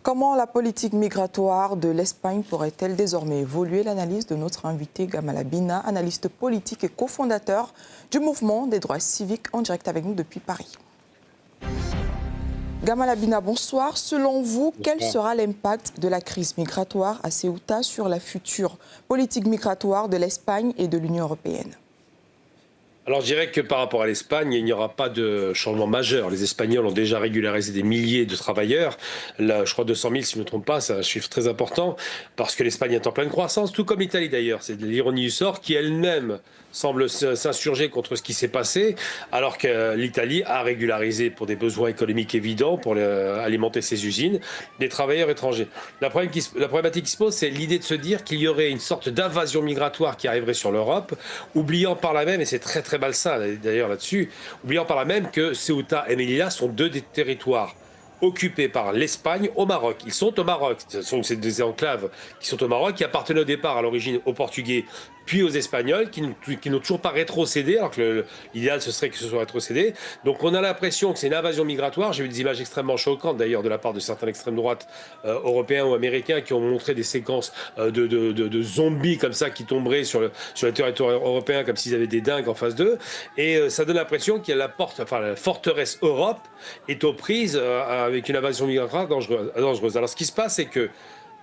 Comment la politique migratoire de l'Espagne pourrait-elle désormais évoluer? L'analyse de notre invité Gamala Bina, analyste politique et cofondateur du mouvement des droits civiques, en direct avec nous depuis Paris. Gamala Bina, bonsoir. Selon vous, quel sera l'impact de la crise migratoire à Ceuta sur la future politique migratoire de l'Espagne et de l'Union européenne? Alors je dirais que par rapport à l'Espagne, il n'y aura pas de changement majeur. Les Espagnols ont déjà régularisé des milliers de travailleurs. Là, je crois 200 000 si je ne me trompe pas, c'est un chiffre très important, parce que l'Espagne est en pleine croissance, tout comme l'Italie d'ailleurs. C'est de l'ironie du sort qui elle-même semble s'insurger contre ce qui s'est passé, alors que l'Italie a régularisé pour des besoins économiques évidents, pour alimenter ses usines, des travailleurs étrangers. La problématique qui se pose, c'est l'idée de se dire qu'il y aurait une sorte d'invasion migratoire qui arriverait sur l'Europe, oubliant par là même, et c'est très malsain d'ailleurs là-dessus, oubliant par là même que Ceuta et Melilla sont deux des territoires occupés par l'Espagne au Maroc. Ils sont au Maroc. Ce sont des enclaves qui sont au Maroc, qui appartenaient au départ à l'origine aux Portugais, puis aux Espagnols, qui n'ont toujours pas rétrocédé, alors que l'idéal ce serait que ce soit rétrocédé. Donc on a l'impression que c'est une invasion migratoire. J'ai vu des images extrêmement choquantes d'ailleurs de la part de certains extrêmes droites européens ou américains qui ont montré des séquences de zombies comme ça qui tomberaient sur le territoire européen comme s'ils avaient des dingues en face d'eux. Et ça donne l'impression qu'il y a la forteresse Europe est aux prises avec une invasion migratoire dangereuse. Alors ce qui se passe, c'est que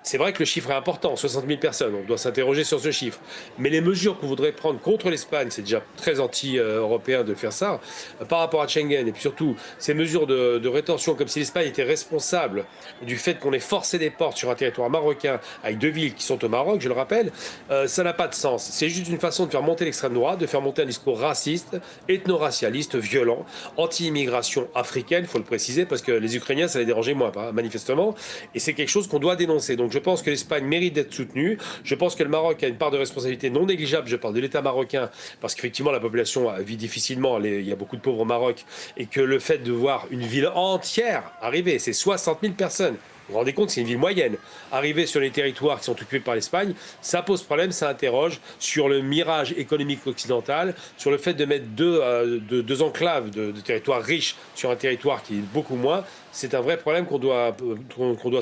c'est vrai que le chiffre est important, 60 000 personnes, on doit s'interroger sur ce chiffre. Mais les mesures qu'on voudrait prendre contre l'Espagne, c'est déjà très anti-européen de faire ça, par rapport à Schengen, et puis surtout ces mesures de rétention, comme si l'Espagne était responsable du fait qu'on ait forcé des portes sur un territoire marocain, avec deux villes qui sont au Maroc, je le rappelle, ça n'a pas de sens. C'est juste une façon de faire monter l'extrême droite, de faire monter un discours raciste, ethno-racialiste, violent, anti-immigration africaine, il faut le préciser, parce que les Ukrainiens, ça les dérangeait moins, manifestement, et c'est quelque chose qu'on doit dénoncer. Donc je pense que l'Espagne mérite d'être soutenue. Je pense que le Maroc a une part de responsabilité non négligeable. Je parle de l'État marocain parce qu'effectivement la population vit difficilement. Il y a beaucoup de pauvres au Maroc et que le fait de voir une ville entière arriver, c'est 60 000 personnes. Vous vous rendez compte, c'est une ville moyenne. Arriver sur les territoires qui sont occupés par l'Espagne, ça pose problème, ça interroge sur le mirage économique occidental, sur le fait de mettre deux enclaves de territoires riches sur un territoire qui est beaucoup moins. C'est un vrai problème qu'on doit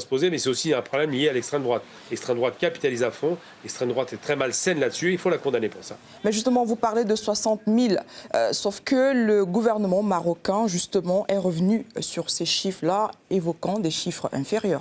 se poser, mais c'est aussi un problème lié à l'extrême droite. L'extrême droite capitalise à fond, l'extrême droite est très malsaine là-dessus, il faut la condamner pour ça. Mais justement, vous parlez de 60 000, sauf que le gouvernement marocain, justement, est revenu sur ces chiffres-là, évoquant des chiffres inférieurs.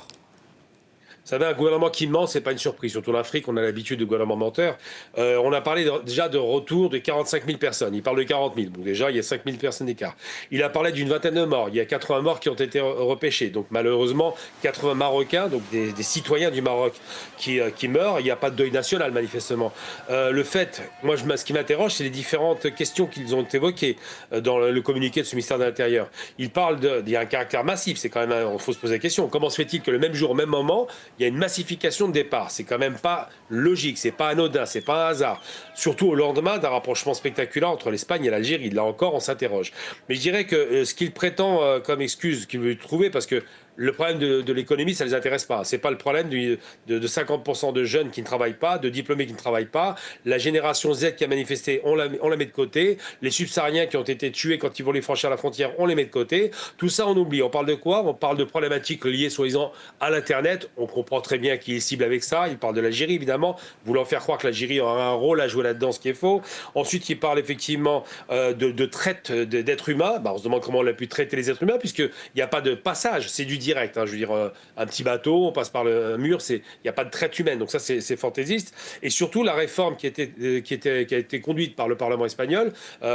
Vous savez, un gouvernement qui ment, c'est pas une surprise. Surtout en Afrique, on a l'habitude de gouvernements menteurs. On a parlé déjà de retour de 45 000 personnes. Il parle de 40 000. Bon, déjà, il y a 5 000 personnes d'écart. Il a parlé d'une vingtaine de morts. Il y a 80 morts qui ont été repêchés. Donc, malheureusement, 80 Marocains, donc des citoyens du Maroc qui meurent. Il n'y a pas de deuil national, manifestement. Le fait, moi, ce qui m'interroge, c'est les différentes questions qu'ils ont évoquées dans le communiqué de ce ministère de l'Intérieur. Il parle il y a un caractère massif. C'est quand même, il faut se poser la question. Comment se fait-il que le même jour, au même moment, il y a une massification de départ? C'est quand même pas logique, c'est pas anodin, c'est pas un hasard. Surtout au lendemain d'un rapprochement spectaculaire entre l'Espagne et l'Algérie. Là encore, on s'interroge. Mais je dirais que ce qu'il prétend comme excuse qu'il veut trouver, parce que le problème de l'économie, ça ne les intéresse pas. Ce n'est pas le problème de 50% de jeunes qui ne travaillent pas, de diplômés qui ne travaillent pas. La génération Z qui a manifesté, on la met de côté. Les subsahariens qui ont été tués quand ils voulaient franchir la frontière, on les met de côté. Tout ça, on oublie. On parle de quoi? On parle de problématiques liées, soi-disant, à l'Internet. On comprend très bien qui est cible avec ça. Il parle de l'Algérie, évidemment, voulant faire croire que l'Algérie aura un rôle à jouer là-dedans, ce qui est faux. Ensuite, il parle effectivement de traite d'êtres humains. On se demande comment on a pu traiter les êtres humains, puisqu'il n'y a pas de passage. C'est du direct, je veux dire, un petit bateau, on passe par le mur, il n'y a pas de traite humaine, donc ça c'est fantaisiste. Et surtout la réforme qui a été conduite par le Parlement espagnol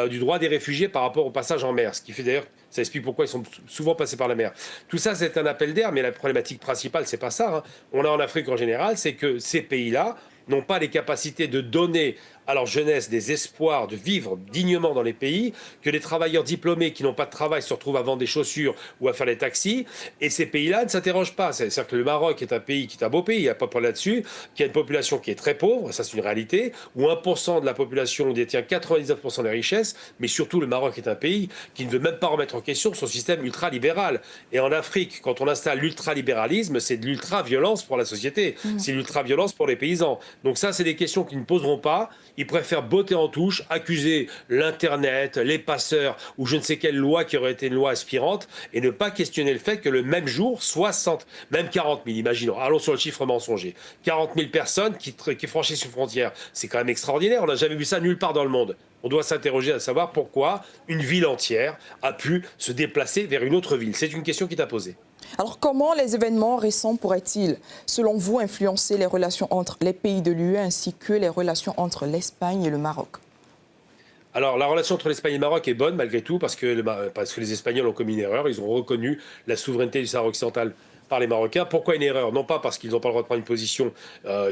du droit des réfugiés par rapport au passage en mer, ce qui fait d'ailleurs, ça explique pourquoi ils sont souvent passés par la mer. Tout ça c'est un appel d'air, mais la problématique principale c'est pas ça. On a en Afrique en général, c'est que ces pays-là n'ont pas les capacités de donner à leur jeunesse des espoirs de vivre dignement dans les pays, que les travailleurs diplômés qui n'ont pas de travail se retrouvent à vendre des chaussures ou à faire des taxis, et ces pays-là ne s'interrogent pas. C'est-à-dire que le Maroc est un pays qui est un beau pays, il n'y a pas de problème là-dessus, qui a une population qui est très pauvre, ça c'est une réalité, où 1% de la population détient 99% des richesses, mais surtout le Maroc est un pays qui ne veut même pas remettre en question son système ultralibéral. Et en Afrique, quand on installe l'ultralibéralisme, c'est de l'ultra-violence pour la société, c'est l'ultra-violence pour les paysans. Donc ça, c'est des questions qui ne poseront pas. Ils préfèrent botter en touche, accuser l'Internet, les passeurs ou je ne sais quelle loi qui aurait été une loi aspirante et ne pas questionner le fait que le même jour, 60, même 40 000, imaginons, allons sur le chiffre mensonger, 40 000 personnes qui franchissent une frontière. C'est quand même extraordinaire, on n'a jamais vu ça nulle part dans le monde. On doit s'interroger à savoir pourquoi une ville entière a pu se déplacer vers une autre ville. C'est une question qui t'a posée. Alors comment les événements récents pourraient-ils, selon vous, influencer les relations entre les pays de l'UE ainsi que les relations entre l'Espagne et le Maroc ? Alors, la relation entre l'Espagne et le Maroc est bonne, malgré tout, parce que les Espagnols ont commis une erreur. Ils ont reconnu la souveraineté du Sahara occidental par les Marocains. Pourquoi une erreur? Non pas parce qu'ils n'ont pas le droit de prendre une position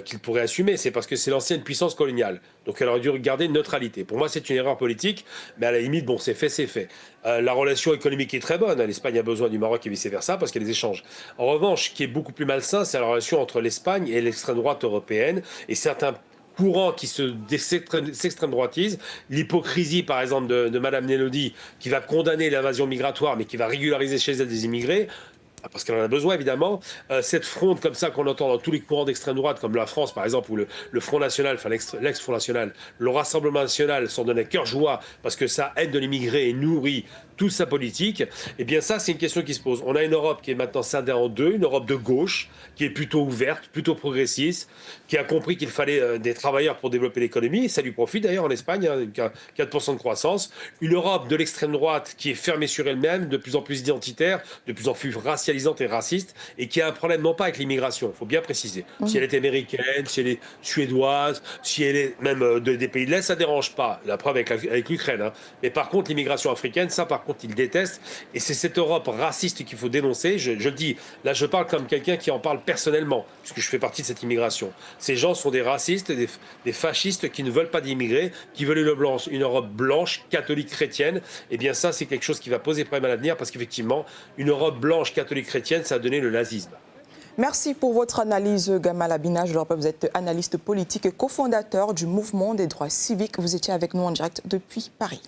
qu'ils pourraient assumer, c'est parce que c'est l'ancienne puissance coloniale. Donc, elle aurait dû garder une neutralité. Pour moi, c'est une erreur politique, mais à la limite, bon, c'est fait, c'est fait. La relation économique est très bonne. L'Espagne a besoin du Maroc et vice-versa, parce qu'il y a des échanges. En revanche, ce qui est beaucoup plus malsain, c'est la relation entre l'Espagne et l'extrême droite européenne, et certains courant qui s'extrême droitise, l'hypocrisie par exemple de Madame Nelodi qui va condamner l'invasion migratoire mais qui va régulariser chez elle des immigrés, parce qu'elle en a besoin évidemment, cette fronde comme ça qu'on entend dans tous les courants d'extrême droite comme la France par exemple ou le Front National, enfin l'ex-Front National, le Rassemblement National s'en donne à cœur joie parce que ça aide de l'immigré et nourrit toute sa politique, et bien ça c'est une question qui se pose. On a une Europe qui est maintenant scindée en deux, une Europe de gauche qui est plutôt ouverte, plutôt progressiste, qui a compris qu'il fallait des travailleurs pour développer l'économie, et ça lui profite d'ailleurs en Espagne, hein, 4% de croissance. Une Europe de l'extrême droite qui est fermée sur elle-même, de plus en plus identitaire, de plus en plus racialisante et raciste, et qui a un problème non pas avec l'immigration, il faut bien préciser. Si elle est américaine, si elle est suédoise, si elle est même des pays de l'Est, ça ne dérange pas. La preuve avec l'Ukraine. Hein. Mais par contre, l'immigration africaine, ça par contre, ils détestent. Et c'est cette Europe raciste qu'il faut dénoncer. Je le dis, là je parle comme quelqu'un qui en parle personnellement, puisque je fais partie de cette immigration. Ces gens sont des racistes, des fascistes qui ne veulent pas d'immigrés, qui veulent une Europe blanche, catholique, chrétienne. Et bien ça, c'est quelque chose qui va poser problème à l'avenir, parce qu'effectivement, une Europe blanche, catholique, chrétienne, ça a donné le nazisme. Merci pour votre analyse, Gamal Abina. Je le rappelle, vous êtes analyste politique et cofondateur du mouvement des droits civiques. Vous étiez avec nous en direct depuis Paris.